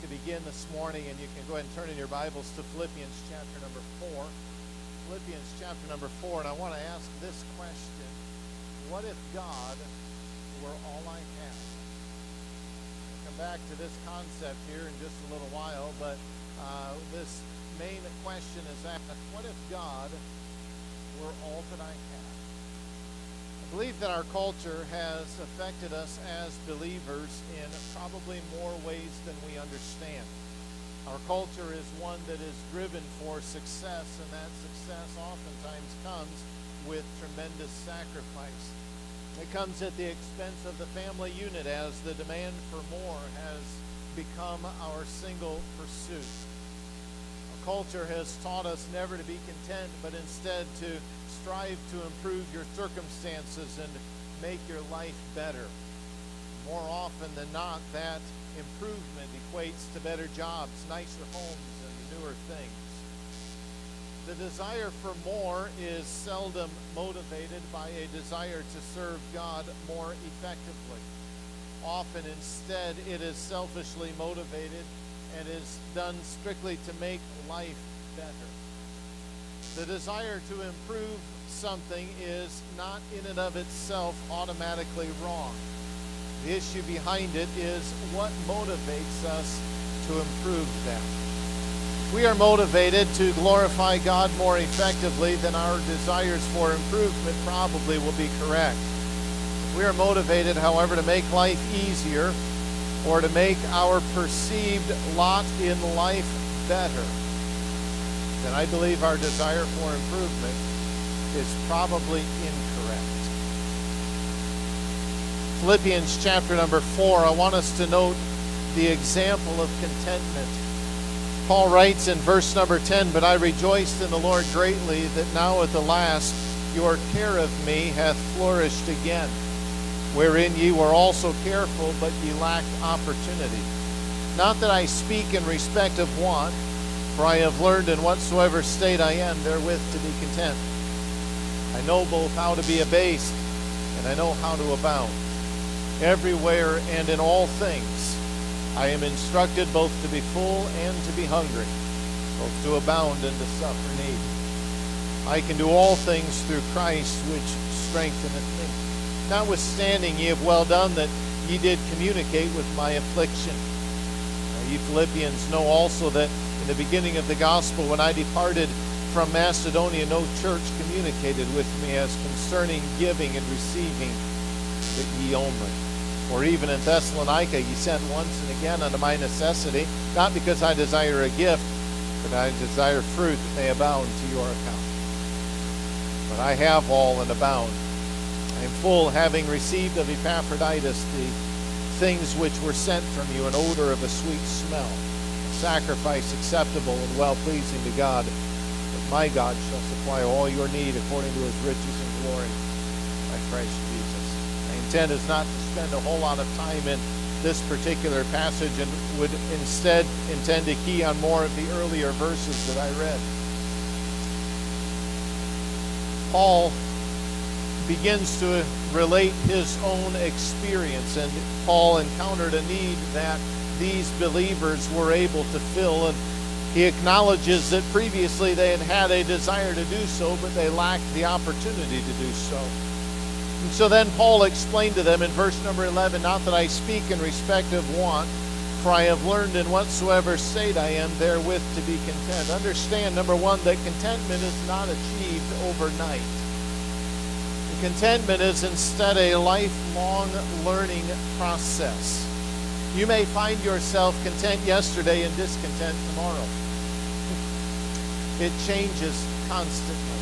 to begin this morning, and you can go ahead and turn in your Bibles to Philippians chapter number 4. Philippians chapter number 4, and I want to ask this question: what if God were all I have? I'll come back to this concept here in just a little while, but this main question is asked: what if God were all that I have? I believe that our culture has affected us as believers in probably more ways than we understand. Our culture is one that is driven for success, and that success oftentimes comes with tremendous sacrifice. It comes at the expense of the family unit, as the demand for more has become our single pursuit. Our culture has taught us never to be content, but instead to strive to improve your circumstances and make your life better. More often than not, that improvement equates to better jobs, nicer homes, and newer things. The desire for more is seldom motivated by a desire to serve God more effectively. Often instead it is selfishly motivated and is done strictly to make life better. The desire to improve something is not in and of itself automatically wrong. The issue behind it is what motivates us to improve that. If we are motivated to glorify God more effectively, then our desires for improvement probably will be correct. If we are motivated, however, to make life easier or to make our perceived lot in life better, then I believe our desire for improvement is probably incorrect. Philippians chapter number 4, I want us to note the example of contentment. Paul writes in verse number 10, "But I rejoiced in the Lord greatly that now at the last your care of me hath flourished again, wherein ye were also careful, but ye lacked opportunity. Not that I speak in respect of want, for I have learned in whatsoever state I am therewith to be content. I know both how to be abased, and I know how to abound. Everywhere and in all things I am instructed both to be full and to be hungry, both to abound and to suffer need. I can do all things through Christ which strengtheneth me. Notwithstanding ye have well done that ye did communicate with my affliction. Now, ye Philippians know also that in the beginning of the gospel, when I departed from Macedonia, no church communicated with me as concerning giving and receiving, but ye only. Or even in Thessalonica ye sent once and again unto my necessity, not because I desire a gift, but I desire fruit that may abound to your account. But I have all and abound. I am full, having received of Epaphroditus the things which were sent from you, an odor of a sweet smell, a sacrifice acceptable and well-pleasing to God. But my God shall supply all your need according to his riches and glory by Christ Jesus." My intent is not to spend a whole lot of time in this particular passage, and would instead intend to key on more of the earlier verses that I read. Paul begins to relate his own experience, and Paul encountered a need that these believers were able to fill, and he acknowledges that previously they had a desire to do so, but they lacked the opportunity to do so. And so then Paul explained to them in verse number 11, "Not that I speak in respect of want, for I have learned in whatsoever state I am therewith to be content." Understand, number one, that contentment is not achieved overnight. Contentment is instead a lifelong learning process. You may find yourself content yesterday and discontent tomorrow. It changes constantly.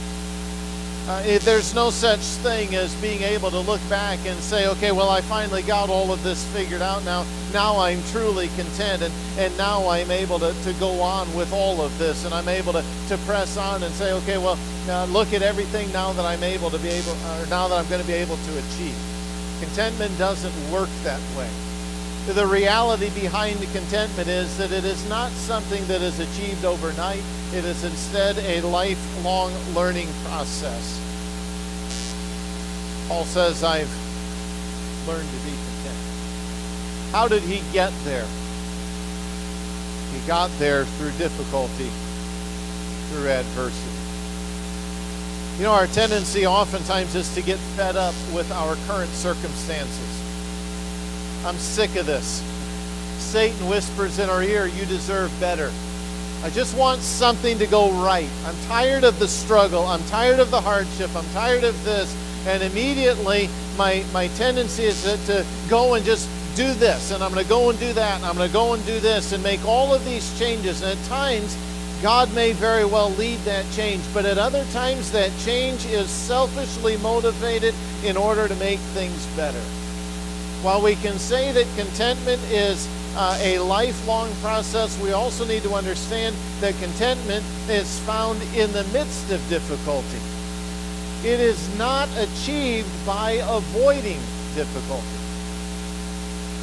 There's no such thing as being able to look back and say, okay, well, I finally got all of this figured out now. Now I'm truly content, and now I'm able to go on with all of this, and I'm able to press on and say, okay, well, now look at everything now that I'm able to be able, or now that I'm going to be able to achieve. Contentment doesn't work that way. The reality behind contentment is that it is not something that is achieved overnight. It is instead a lifelong learning process. Paul says, I've learned to be content. How did he get there? got there through difficulty, through adversity. You know, our tendency oftentimes is to get fed up with our current circumstances. I'm sick of this. Satan whispers in our ear, you deserve better. I just want something to go right. I'm tired of the struggle. I'm tired of the hardship. I'm tired of this. And immediately my tendency is to go and just do this. And I'm going to go and do that. And I'm going to go and do this and make all of these changes. And at times, God may very well lead that change. But at other times, that change is selfishly motivated in order to make things better. While we can say that contentment is a lifelong process, we also need to understand that contentment is found in the midst of difficulty. It is not achieved by avoiding difficulty.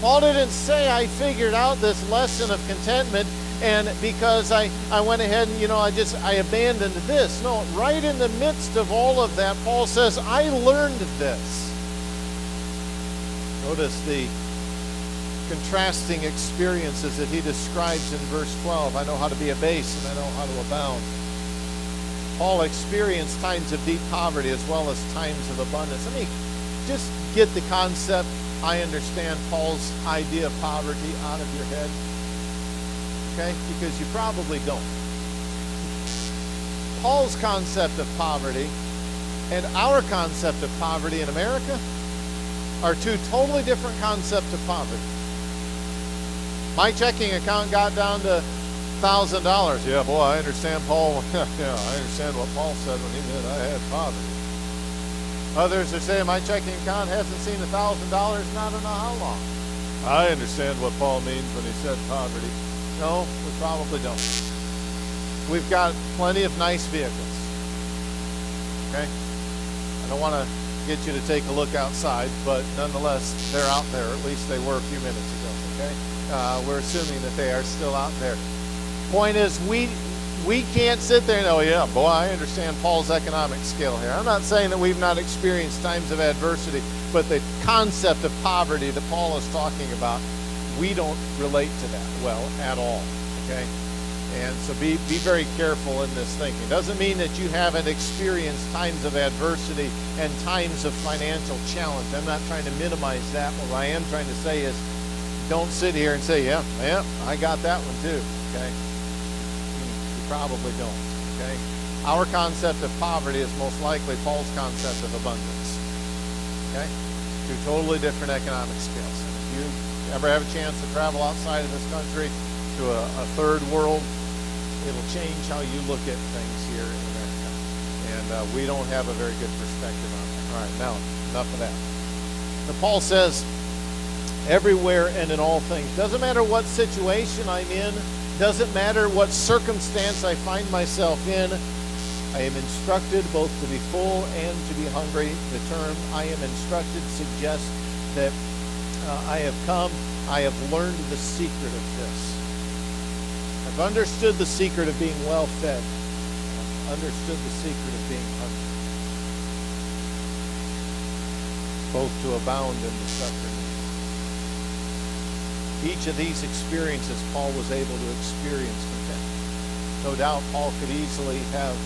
Paul didn't say, I figured out this lesson of contentment and because I went ahead and, I abandoned this. No, right in the midst of all of that, Paul says, I learned this. Notice the contrasting experiences that he describes in verse 12. I know how to be abased and I know how to abound. Paul experienced times of deep poverty as well as times of abundance. Let me just get the concept, I understand Paul's idea of poverty out of your head. Okay? Because you probably don't. Paul's concept of poverty and our concept of poverty in America are two totally different concepts of poverty. My checking account got down to $1,000. Yeah, boy, I understand Paul. Yeah, I understand what Paul said when he meant I had poverty. Others are saying my checking account hasn't seen $1,000 in I don't know how long. I understand what Paul means when he said poverty. No, we probably don't. We've got plenty of nice vehicles. Okay? I don't want to get you to take a look outside, but nonetheless, they're out there. At least they were a few minutes ago. Okay? We're assuming that they are still out there. Point is, we can't sit there and, oh yeah, boy, I understand Paul's economic skill here. I'm not saying that we've not experienced times of adversity, but the concept of poverty that Paul is talking about, we don't relate to that well at all, okay? And so be very careful in this thinking. Doesn't mean that you haven't experienced times of adversity and times of financial challenge. I'm not trying to minimize that. What I am trying to say is, don't sit here and say, yeah, I got that one too, okay? You probably don't, okay? Our concept of poverty is most likely Paul's concept of abundance, okay? Two totally different economic scales. And if you ever have a chance to travel outside of this country to a third world, it'll change how you look at things here in America. And we don't have a very good perspective on that. All right, now, enough of that. Now, Paul says, everywhere and in all things. Doesn't matter what situation I'm in. Doesn't matter what circumstance I find myself in. I am instructed both to be full and to be hungry. The term I am instructed suggests that I have learned the secret of this. I've understood the secret of being well fed. I've understood the secret of being hungry. Both to abound and to suffer. Each of these experiences, Paul was able to experience contentment. No doubt, Paul could easily have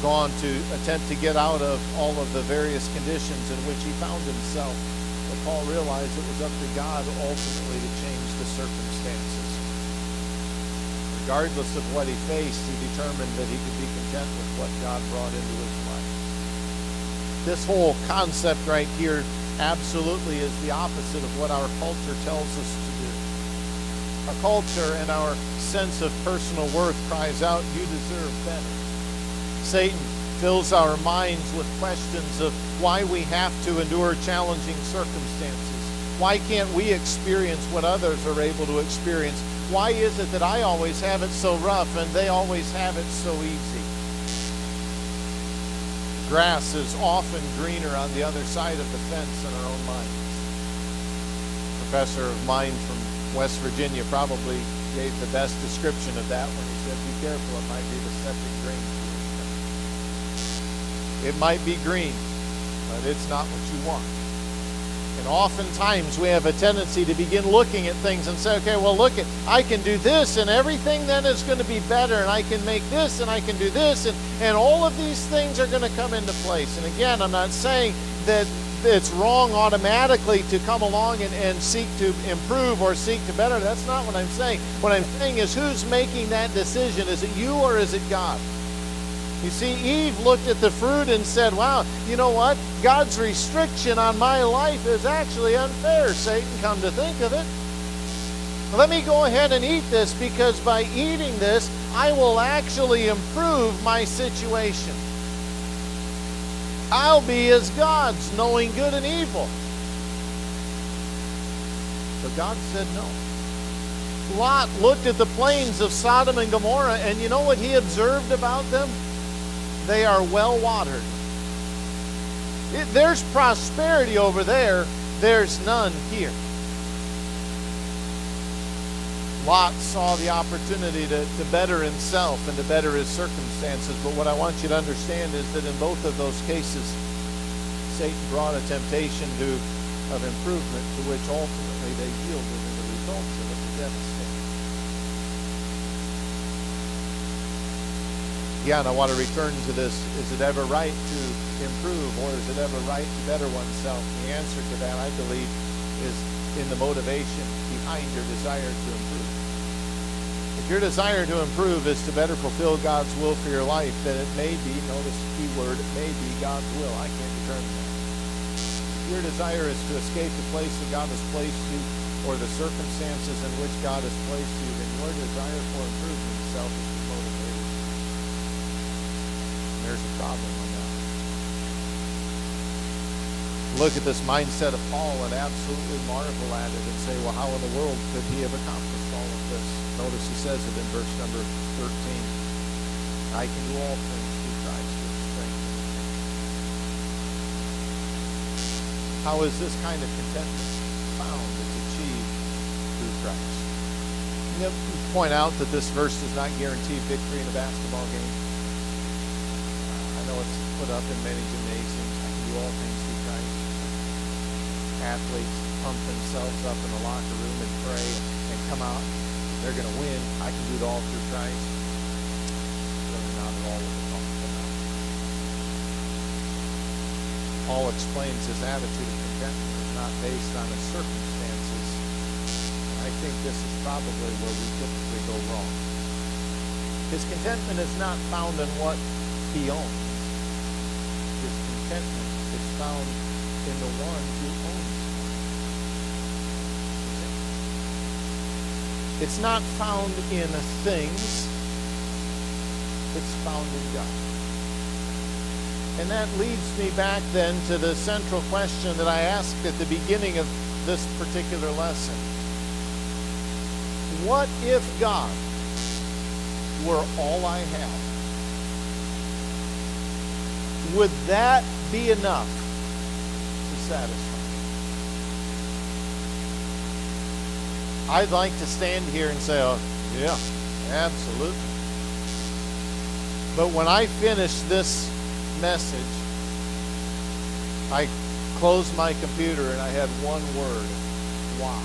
gone to attempt to get out of all of the various conditions in which he found himself. But Paul realized it was up to God ultimately to change the circumstances. Regardless of what he faced, he determined that he could be content with what God brought into his life. This whole concept right here absolutely is the opposite of what our culture tells us to do. Our culture and our sense of personal worth cries out, you deserve better. Satan fills our minds with questions of why we have to endure challenging circumstances. Why can't we experience what others are able to experience? Why is it that I always have it so rough and they always have it so easy? Grass is often greener on the other side of the fence in our own minds. A professor of mine from West Virginia probably gave the best description of that when he said, be careful, it might be the septic drain. It might be green, but it's not what you want. And oftentimes we have a tendency to begin looking at things and say, okay, well, look, I can do this, and everything then is going to be better, and I can make this, and I can do this, and all of these things are going to come into place. And again, I'm not saying that it's wrong automatically to come along and seek to improve or seek to better. That's not what I'm saying. What I'm saying is, who's making that decision? Is it you or is it God? You see, Eve looked at the fruit and said, wow, you know what? God's restriction on my life is actually unfair, Satan, come to think of it. Let me go ahead and eat this, because by eating this, I will actually improve my situation. I'll be as gods, knowing good and evil. But God said no. Lot looked at the plains of Sodom and Gomorrah, and you know what he observed about them? They are well watered. There's prosperity over there. There's none here. Lot saw the opportunity to better himself and to better his circumstances. But what I want you to understand is that in both of those cases, Satan brought a temptation of improvement, to which ultimately they yielded, and the results of it were devastating. Yeah, and I want to return to this. Is it ever right to improve, or is it ever right to better oneself? The answer to that, I believe, is in the motivation behind your desire to improve. If your desire to improve is to better fulfill God's will for your life, then it may be, notice the key word, it may be God's will. I can't determine that. If your desire is to escape the place that God has placed you, or the circumstances in which God has placed you, then your desire for improvement is selfish motivated. There's a problem on that. Look at this mindset of Paul and absolutely marvel at it and say, well, how in the world could he have accomplished all of this? Notice he says it in verse number 13. I can do all things through Christ which strengthens me. How is this kind of contentment found? It's achieved through Christ. You point out that this verse does not guarantee victory in a basketball game. I know it's put up in many gymnasiums. I can do all things through Christ. Athletes pump themselves up in the locker room and pray and come out. They're going to win. I can do it all through Christ. Really not at all what we're talking about. Paul explains his attitude of contentment is not based on his circumstances. And I think this is probably where we typically go wrong. His contentment is not found in what he owns. His contentment is found in the one who owns him. It's not found in things. It's found in God. And that leads me back then to the central question that I asked at the beginning of this particular lesson. What if God were all I have? Would that be enough to satisfy? I'd like to stand here and say, oh, yeah, absolutely. But when I finish this message, I closed my computer and I had one word, wow.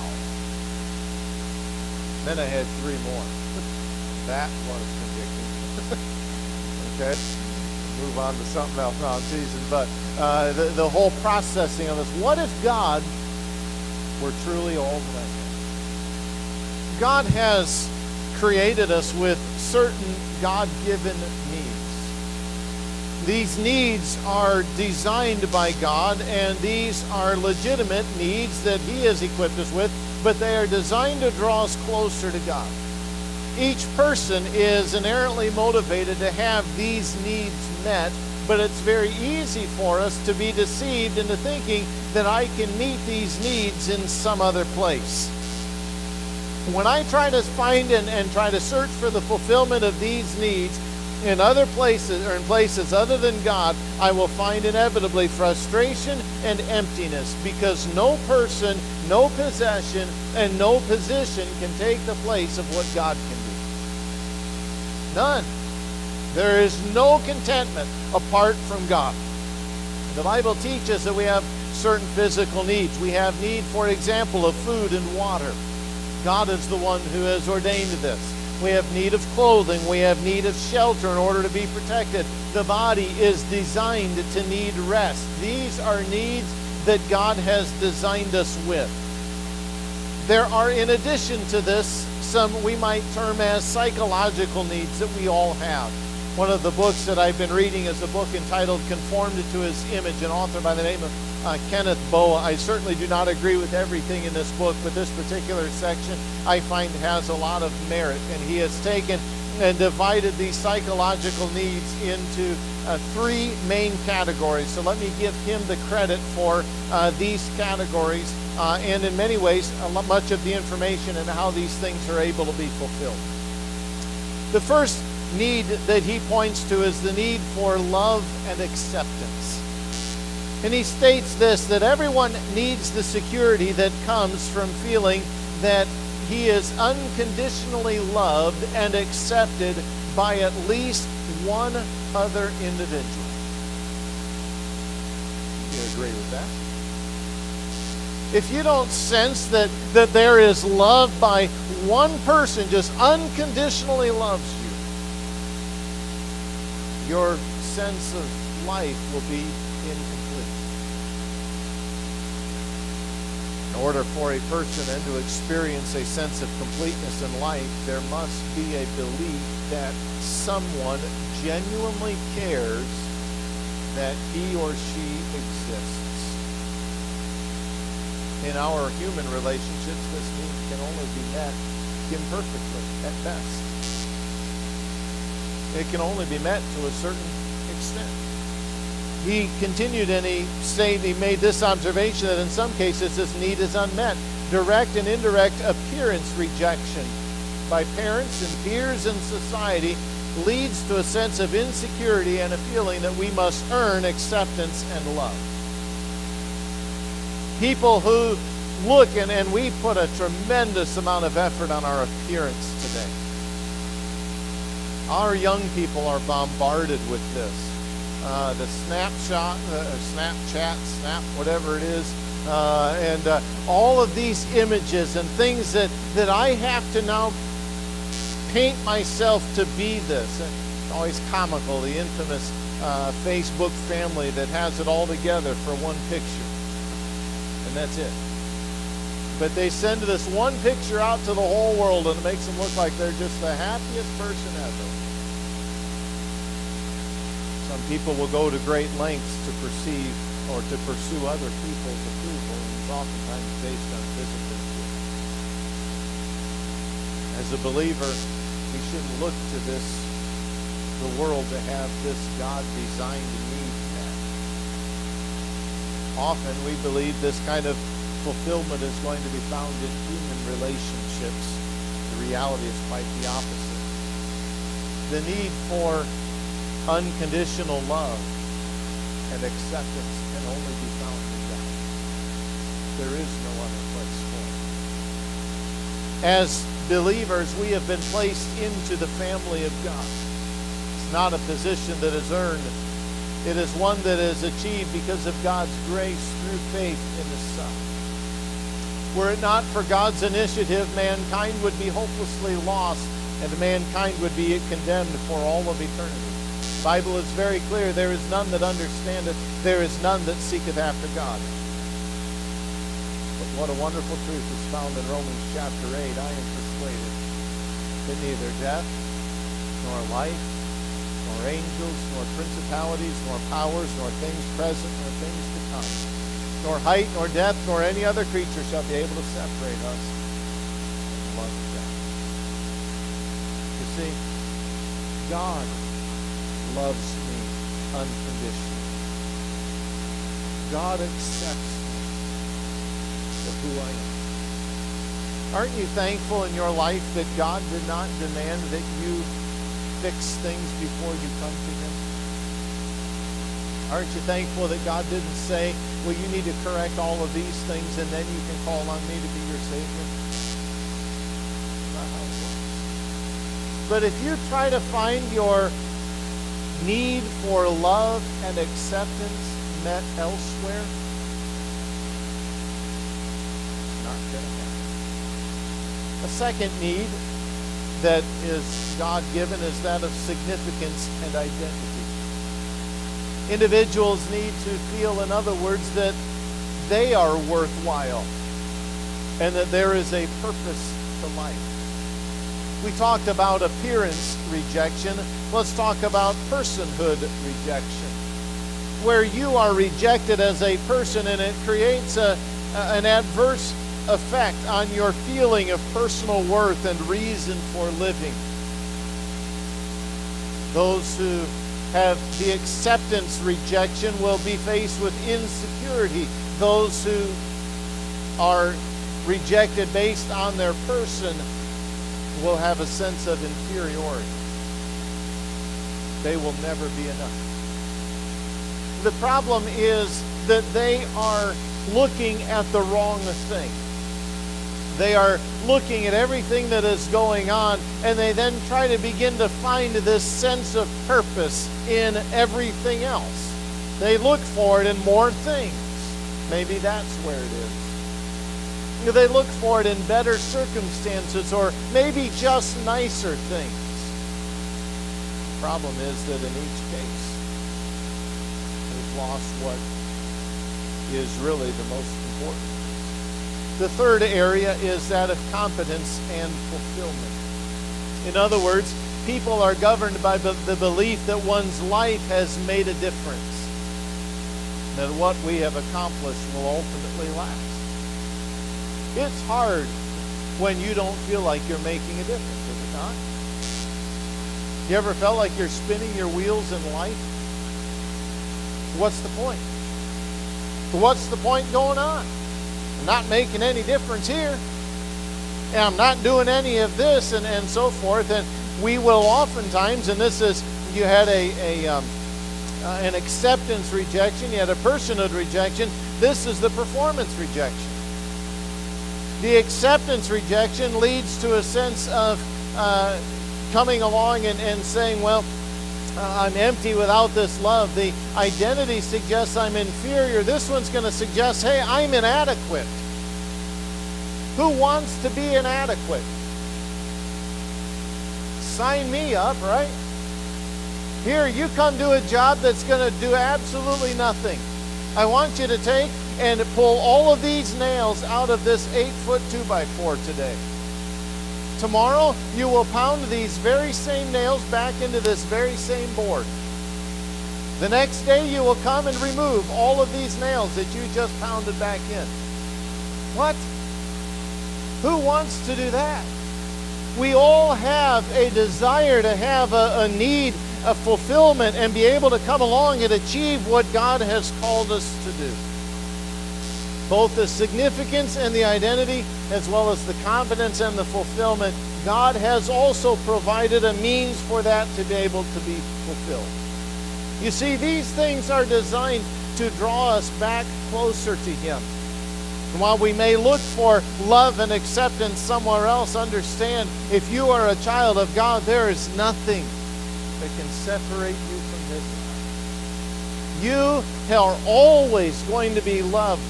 Then I had three more. That was convicting. Okay, move on to something else. No, I'm teasing. But the whole processing of this. What if God were truly all that I have? God has created us with certain God-given needs. These needs are designed by God, and these are legitimate needs that He has equipped us with, but they are designed to draw us closer to God. Each person is inherently motivated to have these needs met, but it's very easy for us to be deceived into thinking that I can meet these needs in some other place. When I try to find and try to search for the fulfillment of these needs in other places or in places other than God, I will find inevitably frustration and emptiness, because no person, no possession, and no position can take the place of what God can do. None. There is no contentment apart from God. The Bible teaches that we have certain physical needs. We have need, for example, of food and water. God is the one who has ordained this. We have need of clothing. We have need of shelter in order to be protected. The body is designed to need rest. These are needs that God has designed us with. There are, in addition to this, some we might term as psychological needs that we all have. One of the books that I've been reading is a book entitled Conformed to His Image, an author by the name of Kenneth Boa. I certainly do not agree with everything in this book, but this particular section I find has a lot of merit. And he has taken and divided these psychological needs into three main categories. So let me give him the credit for these categories and in many ways much of the information and how these things are able to be fulfilled. The first need that he points to is the need for love and acceptance. And he states this, that everyone needs the security that comes from feeling that he is unconditionally loved and accepted by at least one other individual. You agree with that? If you don't sense that there is love by one person, just unconditionally loves you, your sense of life will be incomplete. In order for a person then to experience a sense of completeness in life, there must be a belief that someone genuinely cares that he or she exists. In our human relationships, this need can only be met imperfectly at best. It can only be met to a certain extent. He continued and he made this observation that in some cases this need is unmet. Direct and indirect appearance rejection by parents and peers in society leads to a sense of insecurity and a feeling that we must earn acceptance and love. People who look, and we put a tremendous amount of effort on our appearance today. Our young people are bombarded with this. The Snapchat, whatever it is, and all of these images and things that I have to now paint myself to be this. It's always comical, the infamous Facebook family that has it all together for one picture. And that's it. But they send this one picture out to the whole world and it makes them look like they're just the happiest person ever. Some people will go to great lengths to perceive or to pursue other people's approval, and it's oftentimes based on physical approval. As a believer, we shouldn't look to the world to have this God-designed need met. Often we believe this kind of fulfillment is going to be found in human relationships. The reality is quite the opposite. The need for unconditional love and acceptance can only be found in God. There is no other place for it. As believers, we have been placed into the family of God. It's not a position that is earned. It is one that is achieved because of God's grace through faith in His Son. Were it not for God's initiative, mankind would be hopelessly lost, and mankind would be condemned for all of eternity. The Bible is very clear, there is none that understandeth, there is none that seeketh after God. But what a wonderful truth is found in Romans chapter 8. I am persuaded that neither death, nor life, nor angels, nor principalities, nor powers, nor things present, nor things to come, nor height, nor depth, nor any other creature shall be able to separate us from the love of God. You see, God loves me unconditionally. God accepts me for who I am. Aren't you thankful in your life that God did not demand that you fix things before you come to Him? Aren't you thankful that God didn't say, well, you need to correct all of these things and then you can call on me to be your Savior? That's not how it works. But if you try to find your need for love and acceptance met elsewhere, A second need that is God-given is that of significance and identity. Individuals need to feel, in other words, that they are worthwhile and that there is a purpose to life. We talked about appearance rejection. Let's talk about personhood rejection, where you are rejected as a person and it creates an adverse effect on your feeling of personal worth and reason for living. Those who have the acceptance rejection will be faced with insecurity. Those who are rejected based on their person will have a sense of inferiority. They will never be enough. The problem is that they are looking at the wrong thing. They are looking at everything that is going on, and they then try to begin to find this sense of purpose in everything else. They look for it in more things. Maybe that's where it is. They look for it in better circumstances or maybe just nicer things. The problem is that in each case, they've lost what is really the most important. The third area is that of competence and fulfillment. In other words, people are governed by the belief that one's life has made a difference, that what we have accomplished will ultimately last. It's hard when you don't feel like you're making a difference, is it not? You ever felt like you're spinning your wheels in life? What's the point? What's the point going on? I'm not making any difference here. And I'm not doing any of this and so forth. And we will oftentimes, and this is, you had an acceptance rejection, you had a personhood rejection. This is the performance rejection. The acceptance rejection leads to a sense of coming along and saying, well, I'm empty without this love. The identity suggests I'm inferior. This one's going to suggest, hey, I'm inadequate. Who wants to be inadequate? Sign me up, right? Here, you come do a job that's going to do absolutely nothing. I want you to take and pull all of these nails out of this 8-foot 2x4 today. Tomorrow, you will pound these very same nails back into this very same board. The next day, you will come and remove all of these nails that you just pounded back in. What? Who wants to do that? We all have a desire to have a need, a fulfillment, and be able to come along and achieve what God has called us to do. Both the significance and the identity, as well as the confidence and the fulfillment, God has also provided a means for that to be able to be fulfilled. You see, these things are designed to draw us back closer to Him. And while we may look for love and acceptance somewhere else, understand, if you are a child of God, there is nothing that can separate you from His love. You are always going to be loved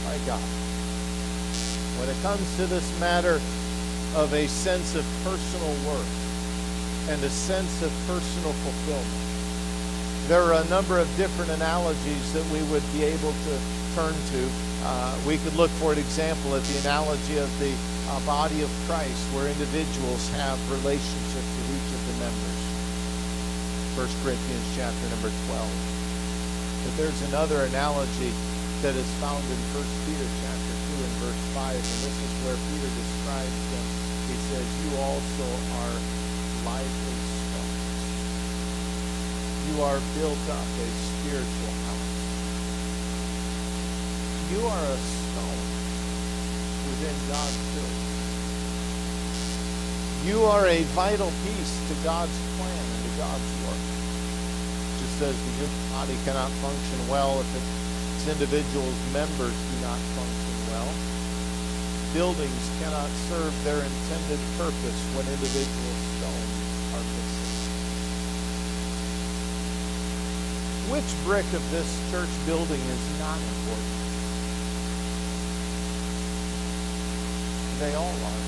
by God. When it comes to this matter of a sense of personal worth and a sense of personal fulfillment, there are a number of different analogies that we would be able to turn to. We could look, for example, at the analogy of the body of Christ, where individuals have relationships with each of the members. 1 Corinthians chapter number 12. But there's another analogy that is found in 1 Peter chapter 2 and verse 5, and this is where Peter describes them. He says, you also are lively stones. You are built up a spiritual house. You are a stone within God's building. You are a vital piece to God's plan and to God's work. Just as the human body cannot function well if its individuals' members do not function well, buildings cannot serve their intended purpose when individual stones are missing. Which brick of this church building is not important? They all are.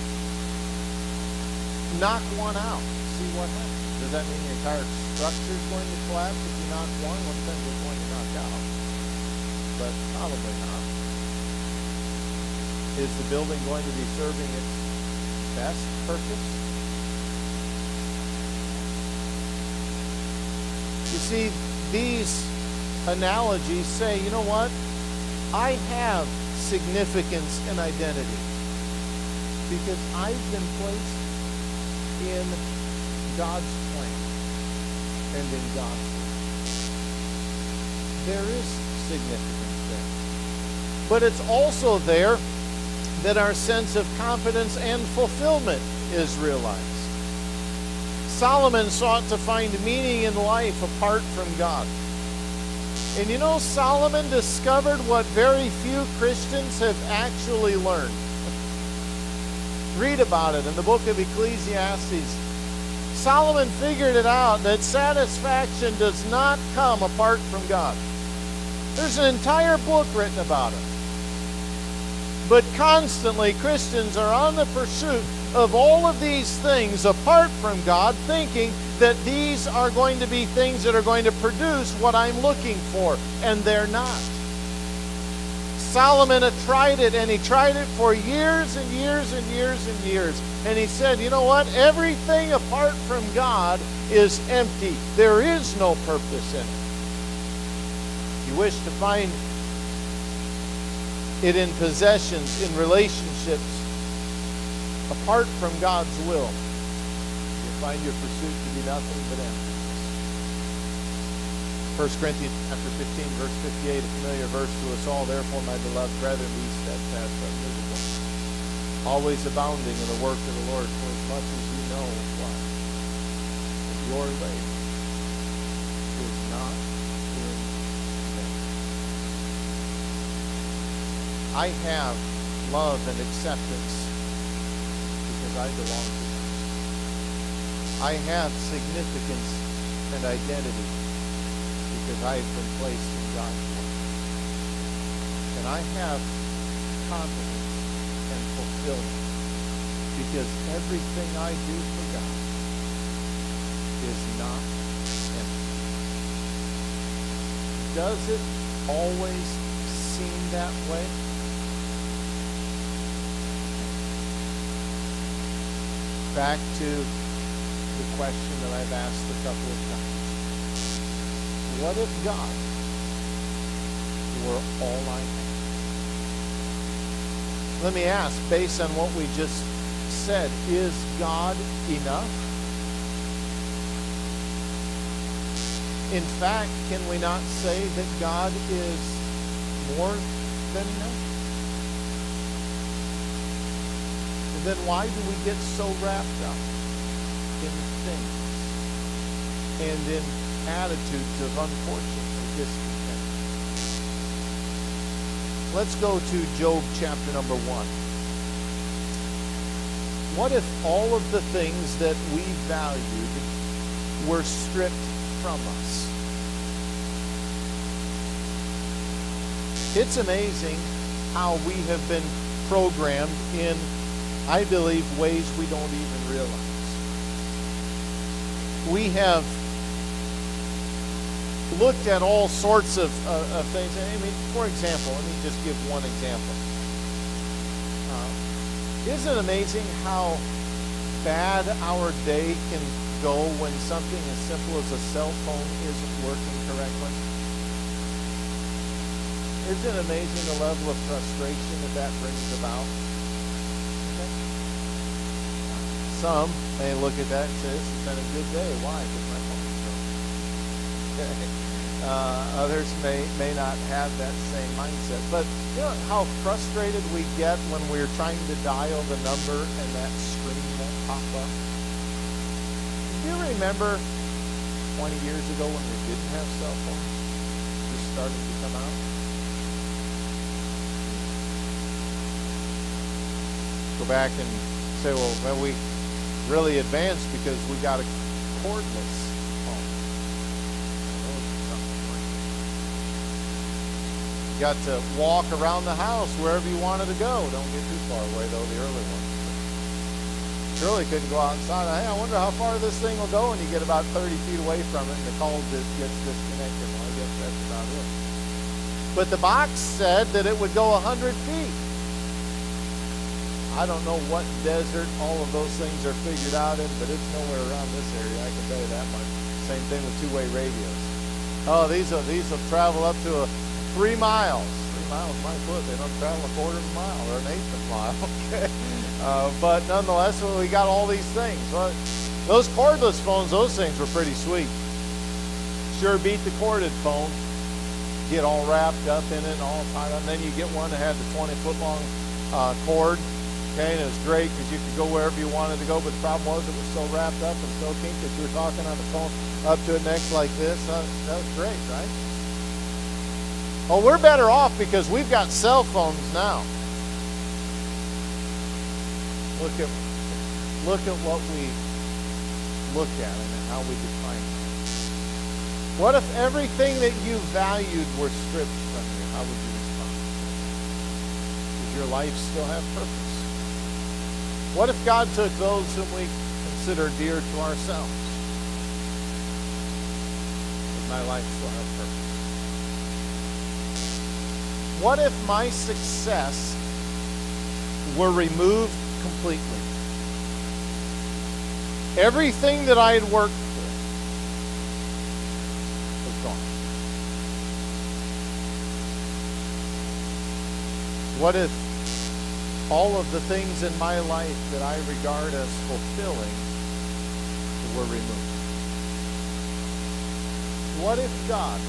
knock one out. See what happens. Does that mean the entire structure is going to collapse if you knock one? Well, depends what you're going to knock out. But probably not. Is the building going to be serving its best purpose? You see, these analogies say, you know what? I have significance and identity because I've been placed in God's plan and in God's will. There is significance there. But it's also there that our sense of confidence and fulfillment is realized. Solomon sought to find meaning in life apart from God. And you know, Solomon discovered what very few Christians have actually learned. Read about it in the book of Ecclesiastes. Solomon figured it out that satisfaction does not come apart from God. There's an entire book written about it. But constantly Christians are on the pursuit of all of these things apart from God, thinking that these are going to be things that are going to produce what I'm looking for, and they're not. Solomon had tried it, and he tried it for years and years and years and years. And he said, you know what? Everything apart from God is empty. There is no purpose in it. If you wish to find it in possessions, in relationships, apart from God's will, you'll find your pursuit to be nothing but emptiness. 1 Corinthians chapter 15, verse 58, a familiar verse to us all. Therefore, my beloved brethren, be steadfast, unmovable, always abounding in the work of the Lord, for as much as you know what? Your labor is not in vain. I have love and acceptance because I belong to God. I have significance and identity because I have been placed in God's will. And I have confidence and fulfillment because everything I do for God is not empty. Does it always seem that way? Back to the question that I've asked a couple of times. What if God were all I had? Let me ask, based on what we just said, is God enough? In fact, can we not say that God is more than enough? Then why do we get so wrapped up in things and in attitudes of unfortunately discontent? Let's go to Job chapter number 1. What if all of the things that we valued were stripped from us? It's amazing how we have been programmed in, I believe, ways we don't even realize. We have looked at all sorts of things. I mean, for example, let me just give one example. Isn't it amazing how bad our day can go when something as simple as a cell phone isn't working correctly? Isn't it amazing the level of frustration that brings about? Okay. Some may look at that and say, this has been a good day. Why? Because my phone's broken. Okay. Others may not have that same mindset. But you know how frustrated we get when we're trying to dial the number and that screen won't pop up? Do you remember 20 years ago when we didn't have cell phones? Just started to come out? Go back and say, well, we really advanced because we got a cordless phone. You got to walk around the house wherever you wanted to go. Don't get too far away, though, the early ones. Shirley couldn't go outside. Hey, I wonder how far this thing will go, and you get about 30 feet away from it, and the call just gets disconnected. Well, I guess that's about it. But the box said that it would go 100 feet. I don't know what desert all of those things are figured out in, but it's nowhere around this area, I can tell you that much. Same thing with two-way radios. Oh, these will travel up to 3 miles. 3 miles, my foot. They don't travel a quarter of a mile or an eighth of a mile. Okay. But nonetheless, we got all these things. Well, those cordless phones, those things were pretty sweet. Sure beat the corded phone. Get all wrapped up in it and all tied up. And then you get one that had the 20-foot long cord. Okay, and it was great because you could go wherever you wanted to go, but the problem was it was so wrapped up and so kinky that you were talking on the phone up to it next like this. That was great, right? Well, we're better off because we've got cell phones now. Look at what we look at and how we define it. What if everything that you valued were stripped from you? How would you respond? Does your life still have purpose? What if God took those whom we consider dear to ourselves? Does my life still have purpose? What if my success were removed completely? Everything that I had worked for was gone. What if all of the things in my life that I regard as fulfilling were removed? What if God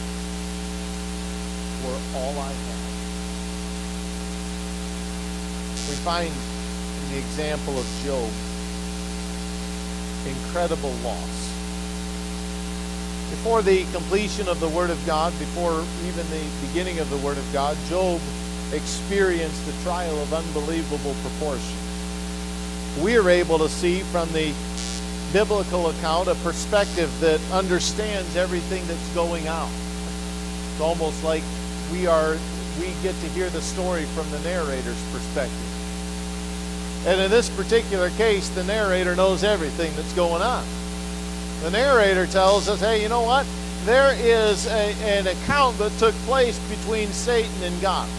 were all I had? We find in the example of Job incredible loss. Before the completion of the Word of God, before even the beginning of the Word of God, Job experienced a trial of unbelievable proportion. We are able to see from the biblical account a perspective that understands everything that's going on. It's almost like we get to hear the story from the narrator's perspective. And in this particular case, the narrator knows everything that's going on. The narrator tells us, hey, you know what? There is an account that took place between Satan and God.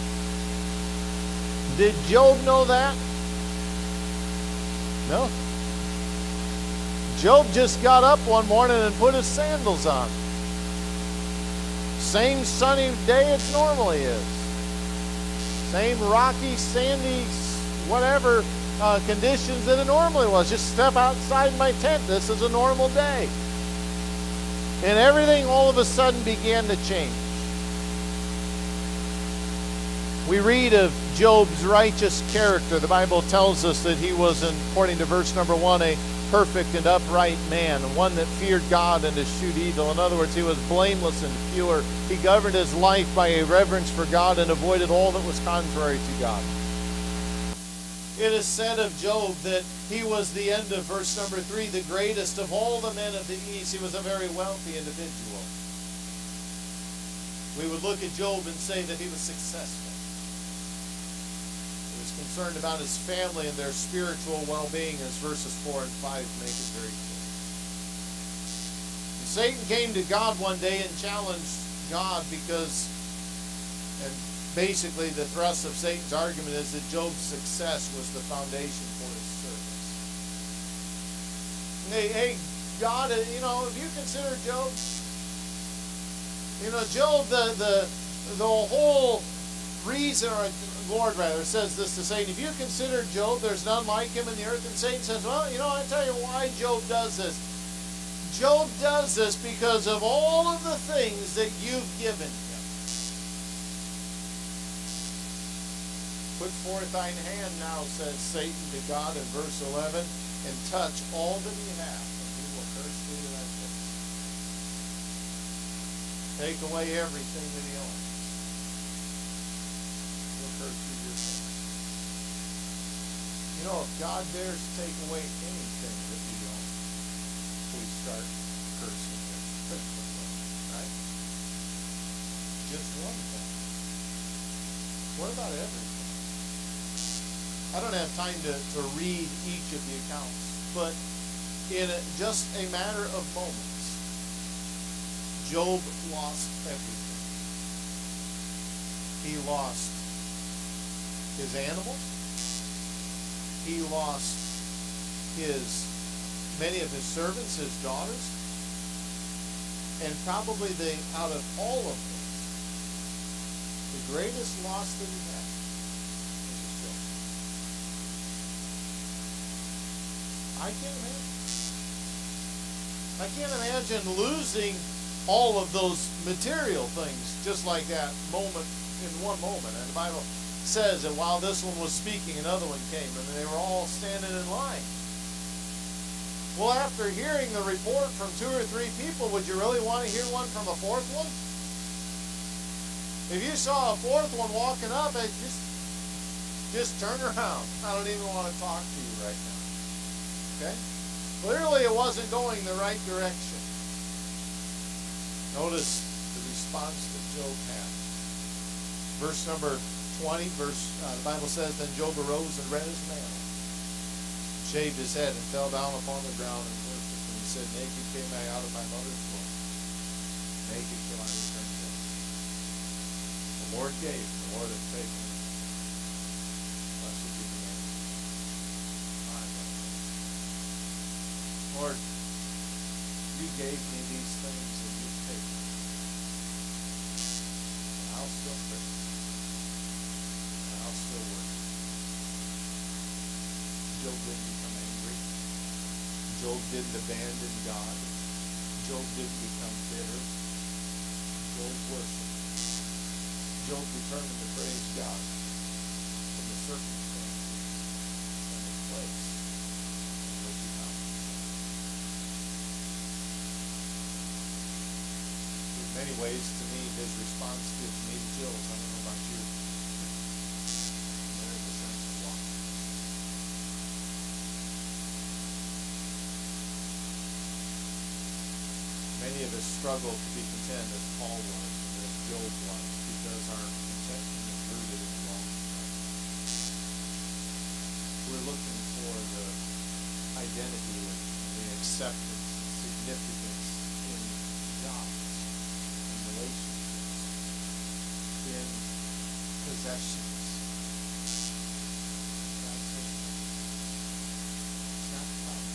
Did Job know that? No. Job just got up one morning and put his sandals on. Same sunny day it normally is. Same rocky, sandy, whatever conditions that it normally was. Just step outside my tent. This is a normal day. And everything all of a sudden began to change. We read of Job's righteous character. The Bible tells us that he was, according to verse number 1, a perfect and upright man, one that feared God and eschewed evil. In other words, he was blameless and pure. He governed his life by a reverence for God and avoided all that was contrary to God. It is said of Job that he was, the end of verse number 3, the greatest of all the men of the East. He was a very wealthy individual. We would look at Job and say that he was successful. Concerned about his family and their spiritual well-being, as verses 4 and 5 make it very clear. And Satan came to God one day and challenged God because, and basically the thrust of Satan's argument is that Job's success was the foundation for his service. Hey, God, if you consider Job, Job, the whole reason, or Lord rather, says this to Satan, if you consider Job, there's none like him in the earth. And Satan says, well, I tell you why Job does this. Job does this because of all of the things that you've given him. Put forth thine hand now, says Satan to God in verse 11, and touch all that he hath, and he will curse thee to thy face. Take away everything that he owns. If God dares to take away anything that we own, we start cursing him. Right? Just one thing. What about everything? I don't have time to read each of the accounts But in just a matter of moments, Job lost everything. He lost his animals. He lost many of his servants, his daughters. And probably out of all of them, the greatest loss that he had was his children. I can't imagine losing all of those material things just like that in one moment. And the Bible says that while this one was speaking, another one came, and they were all standing in line. Well, after hearing the report from 2 or 3 people, would you really want to hear one from a fourth one? If you saw a fourth one walking up, just turn around. I don't even want to talk to you right now. Okay? Clearly it wasn't going the right direction. Notice the response that Job had. Verse number 20, the Bible says, Then Job arose and rent his mantle, shaved his head, and fell down upon the ground and worshipped. And he said, Naked came I out of my mother's womb. Naked shall I return to. The Lord gave, and the Lord hath taken. Blessed be the name. Lord, you gave me these things and you've taken them. And I'll still praise you. And I'll still worship you. Job didn't become angry. Job didn't abandon God. Job didn't become bitter. Job worshiped. Job determined to praise God from the circumstances and the place in which he found himself. In many ways, to me, his response gives me the chills. I don't know about you. There is a sense of loss. Many of us struggle to be content as Paul was and as Job was because our contentment is rooted in the wrong place. We're looking for the identity and the acceptance and significance in jobs, in relationships, in possessions. God says no. It's not the problem.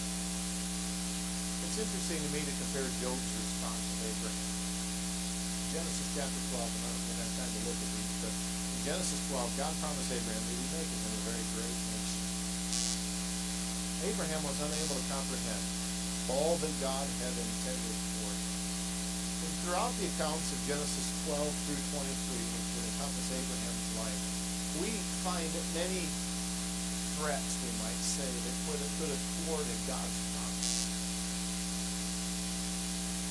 It's interesting to me to compare Job's response to Abraham. Genesis chapter 12, and I don't have time to look at these, but in Genesis 12, God promised Abraham that he would make him a very great nation. Abraham was unable to comprehend all that God had intended for him. And throughout the accounts of Genesis 12 through 23, which would encompass Abraham's life, we find many threats, we might say, that could have thwarted God's promise.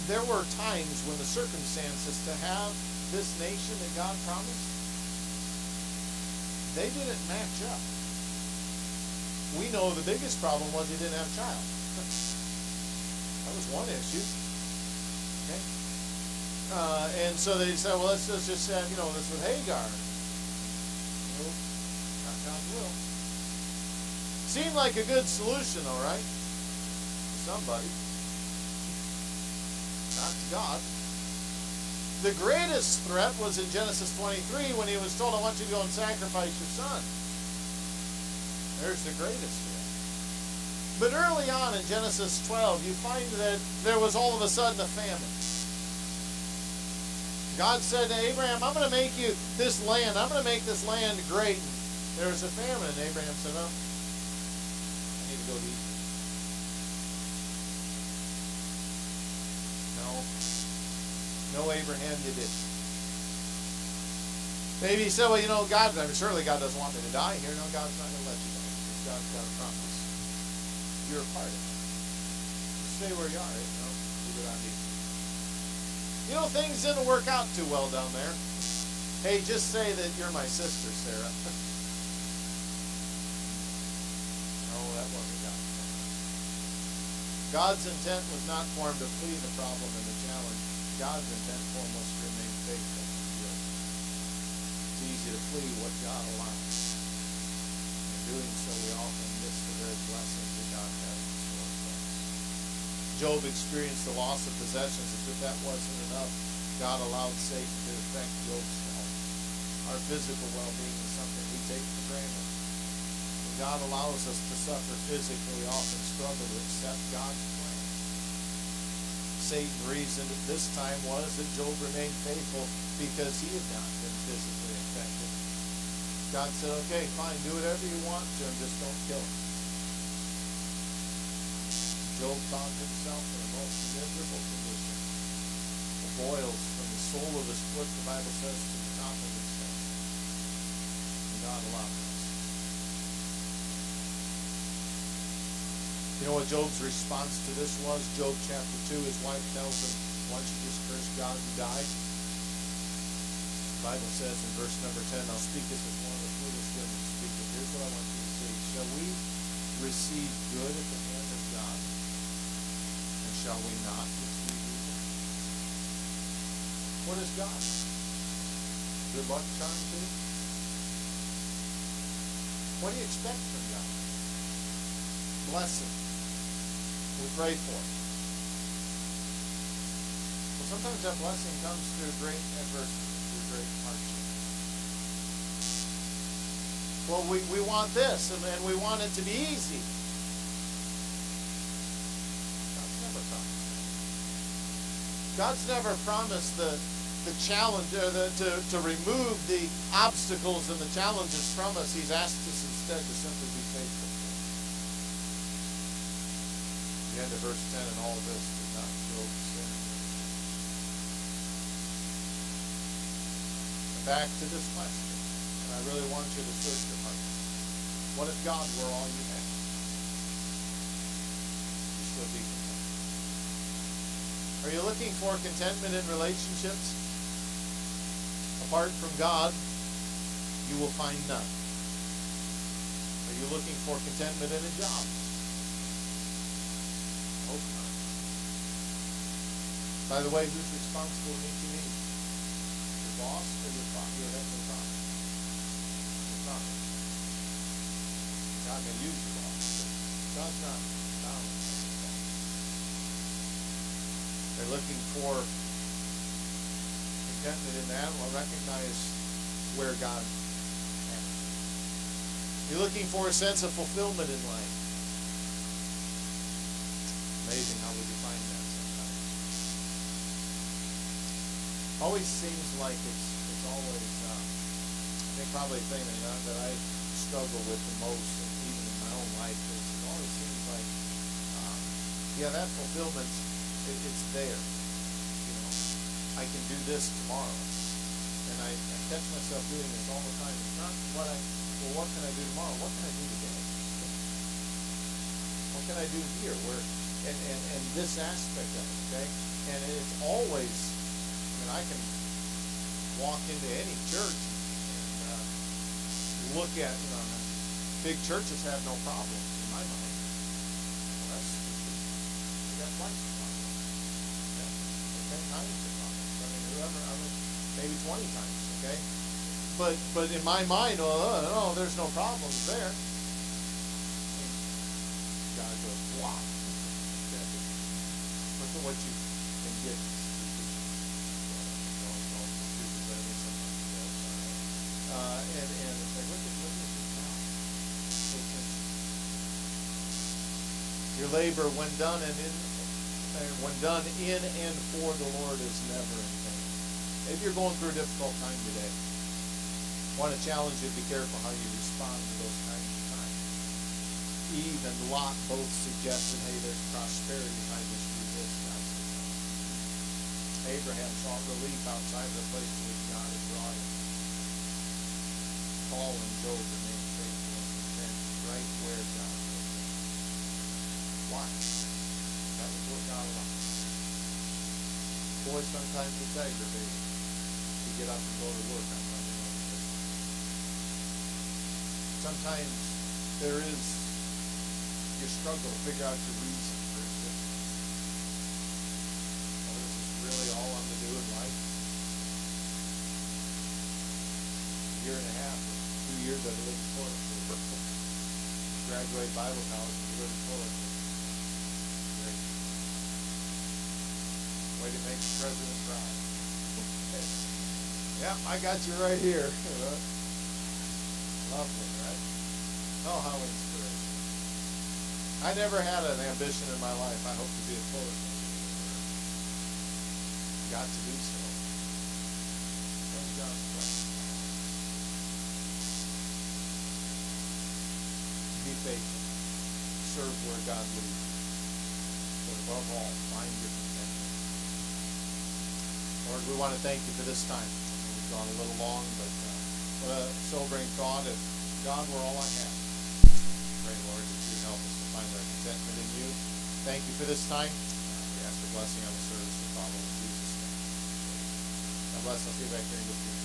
There were times when the circumstances to have this nation that God promised, they didn't match up. We know the biggest problem was he didn't have a child. That was one issue. Okay? And so they said, well, let's just have, this with Hagar. Nope, not God's will. Seemed like a good solution, all right, to somebody. Not to God. The greatest threat was in Genesis 23 when he was told, I want you to go and sacrifice your son. There's the greatest threat. But early on in Genesis 12, you find that there was all of a sudden a famine. God said to Abraham, I'm going to make you this land. I'm going to make this land great. And there was a famine. And Abraham said, oh, I need to go to Egypt. No, Abraham, you didn't. Maybe he said, well, God, surely God doesn't want me to die here. No, God's not going to let you die because God's got a promise. You're a part of it. Just stay where you are. Leave it on you. Things didn't work out too well down there. Hey, just say that you're my sister, Sarah. No, that wasn't God's plan. God's intent was not for him to flee the problem and the challenge. God's intent for him was to remain faithful to the will. It's easy to flee what God allows. In doing so, we often miss the very blessings that God has in store Job experienced the loss of possessions. As if that wasn't enough, God allowed Satan to affect Job's health. Our physical well-being is something we take for granted. When God allows us to suffer physically, we often struggle to accept God's plan. Satan's reason at this time was that Job remained faithful because he had not been physically affected. God said, okay, fine, do whatever you want to him, just don't kill him. Job found himself in a most miserable condition. The boils from the sole of his foot, the Bible says, to the top of his head. And God allowed this. You know what Job's response to this was? Job chapter 2, his wife tells him, why don't you just curse God and die? The Bible says in verse number 10, I'll speak as if one of the foolish women speaketh. Here's what I want you to see. Shall we receive good at the hand of God? And shall we not receive evil? What is God? Good luck charm to you? What do you expect from God? Blessing. We pray for it. Well, sometimes that blessing comes through great adversity. Great hardship. Well, we want this, and we want it to be easy. God's never promised that. God's never promised the challenge, to remove the obstacles and the challenges from us. He's asked us instead to simply be faithful to him. The end of verse 10, and all this did not Job sin. Back to this question, and I really want you to search your heart. What if God were all you had? You still be content? Are you looking for contentment in relationships? Apart from God, you will find none. Are you looking for contentment in a job? Hope not. By the way, who's responsible to meet your needs? Boss or your father, your heavenly father? Your father. God may use your boss, but God's not bound to that. They're looking for contentment in that. Well, recognize where God has you. You're looking for a sense of fulfillment in life. Amazing how we define that sometimes. Always seems like it's always, I think probably the thing that I struggle with the most, and even in my own life, is it always seems like, that fulfillment, it's there. You know, I can do this tomorrow, and I catch myself doing this all the time. It's not what can I do tomorrow? What can I do today? What can I do here? And this aspect of it, okay? And it's always, I can walk into any church and look at, big churches have no problem in my mind. Well, they got twice the problem. Okay, 10 times the problem. Maybe 20 times, okay? But in my mind, no, there's no problems there. God goes, wow. Okay. Look at what you can get. And it's like, look at this now. Your labor, when done in and for the Lord, is never in vain. If you're going through a difficult time today, I want to challenge you to be careful how you respond to those kinds of times. Eve and Lot both suggested, hey, there's prosperity if I just do this. God said no. Abraham sought relief outside of the place to which God had brought him. Paul and Job remained faithful and content right where God was. Why? That was what God allowed. Boy, sometimes it's aggravating to get up and go to work on Monday morning. Sometimes there is your struggle to figure out your reason for existence. Well, is this really all I'm to do in life? A year and a half, 2 years I've lived in toilet paper. Graduated Bible college and lived in toilet paper. Great. Way to make the president proud. Yeah, I got you right here. Lovely, right? Oh, how inspirational. I never had an ambition in my life. I hope to be a poet. Got to do so. Praise God's plan. Be faithful. Serve where God leads you. But above all, find your contentment. Lord, we want to thank you for this time. We've gone a little long, but what a sobering thought. If God were all I had, pray, Lord, that you help us to find our contentment in you. Thank you for this time. We ask your blessing on the service to follow in Jesus' name. God bless. I'll see you back here in just a few minutes.